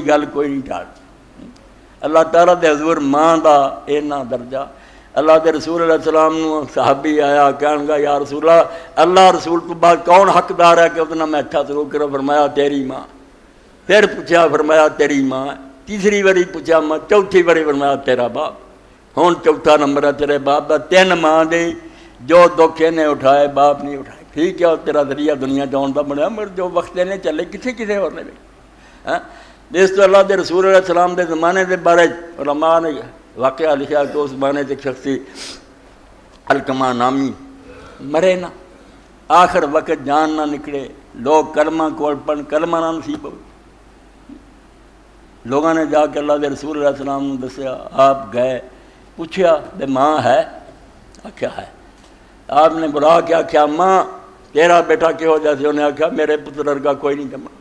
دی گل کوئی نہیں ٹال۔ اللہ تعالیٰ دے حضور ماں دا اینا درجہ۔ اللہ دے رسول علیہ السلام نو صحابی آیا کہن گا یا رسول اللہ رسول تو بعد کون حقدار ہے کہ اتنا میں اچھا سلوک کروں؟ فرمایا تیری ماں۔ پھر پوچھا فرمایا تیری ماں۔ تیسری باری پوچھا ماں، چوتھی باری فرمایا تیرا باپ۔ ہوں چوتھا نمبر ہے تیرے باپ دا۔ تین ماں دے جو دکھ نے اٹھائے باپ نہیں اٹھائے۔ ٹھیک ہے تیرا ذریعہ دنیا جاؤن دا بنیا، مگر جو وقت نے چلے کسے اور نے بھی۔ اس تو اللہ دے رسول علیہ السلام دے زمانے دے بارے علماء نے واقعہ لکھا کہ اس زمانے سے شخصی علقمہ نامی مرے نہ، آخر وقت جان نہ نکلے، لوگ کلمہ کول پڑھ کلمہ نہ نصیب ہو۔ لوگوں نے جا کے اللہ دے رسول علیہ السلام نے دسیا، آپ گئے پوچھا بے ماں ہے؟ آخیا ہے۔ آپ نے بلا کے آخیا ماں تیرا بیٹا کہو جیسے؟ انہیں آخیا میرے پتر ورگا کوئی نہیں جمع،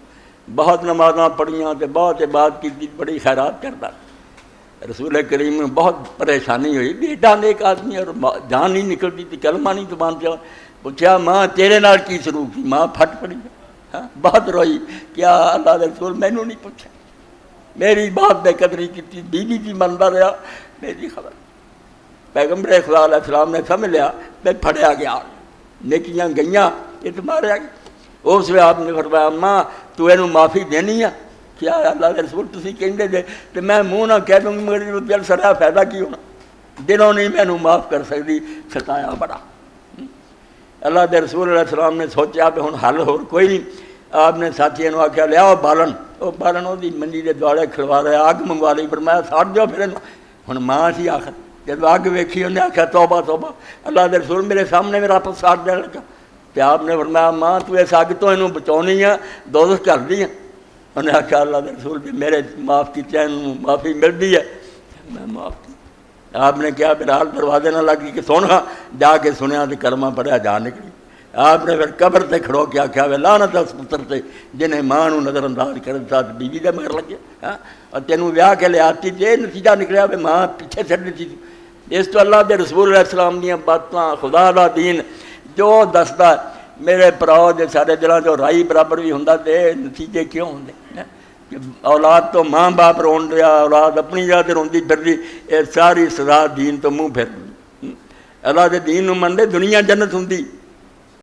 بہت نمازاں پڑھیاں تے بہت عبادت کی، بڑی خیرات کرتا۔ رسول کریم میں بہت پریشانی ہوئی، بیٹا نیک آدمی اور جان نہیں نکلتی تھی، کلمہ نہیں زبان سے۔ پوچھا ماں تیرے نال کی سلوک تھی؟ ماں پھٹ پڑی، بہت روئی۔ کیا اللہ دے رسول مینوں نہیں پوچھا؟ میری بات بے قدری کی، بیوی بھی منتا رہا، میری خبر۔ پیغمبر خدا علیہ السلام نے سمجھ لیا میں پھڑیا گیا، نیکیاں گئیاں یہ تو ماریا گیا۔ اس وقت آپ نے فرمایا ماں تو اینوں معافی دینی ہے؟ کیا اللہ کے رسول تسی کہندے جے تے میں منہ نہ کہہ دوں مگر دل سڑا فائدہ کی ہونا؟ دلوں نہیں مینوں معاف کر سکتی، ستایا بڑا۔ اللہ کے رسول علیہ السلام نے سوچا کہ ہن حل ہور کوئی نہیں۔ آپ نے ساتھیوں نے آخیا لیاؤ بالن، وہ بالن وہ منجی کے دوالے کھڑوا رہا، اگ منگوا لی، فرمایا ساڑ دیو پھر ہن ماں سی آخر جب اگ ویکھی انہیں آخیا توبہ توبہ، اللہ کے رسول میرے سامنے میرا پس ساڑ دین لگا۔ تو آپ نے فرمایا ماں تو اس اگ تو اینوں بچاونی ہے، دوزخ کر دی ہے۔ انہیں آخیا اللہ کے رسول بھی میرے معاف کی چین معافی ملتی ہے، میں معاف کی۔ آپ نے کیا بہرحال دروازے نہ لگی کہ سونا جا کے سنیا تو کلمہ پڑھیا جا نکلی۔ آپ نے پھر قبر تے کھڑو کے آخیا وے لعنت اس پتر تے جنہیں ماں نو نظر انداز کرن ساتھ بیوی دے مگر لگے، اور تینوں ویاہ کے لے آتی تے نتیجہ نکلیا وے ماں پیچھے چھڈ دیتی تھی۔ اس تو اللہ دے رسول علیہ السلام دیاں باتاں، خدا دا دین جو دسدا میرے پراؤ دے سارے دلاں جو رائی برابر بھی ہوندا تے نتیجے کیوں ہوندے؟ اولاد تو ماں باپ رون رہا، اولاد اپنی جگہ تے روندی پھردی، یہ ساری سزا دین تو منہ پھر۔ اللہ دے دین نو منتے دنیا جنت ہوندی،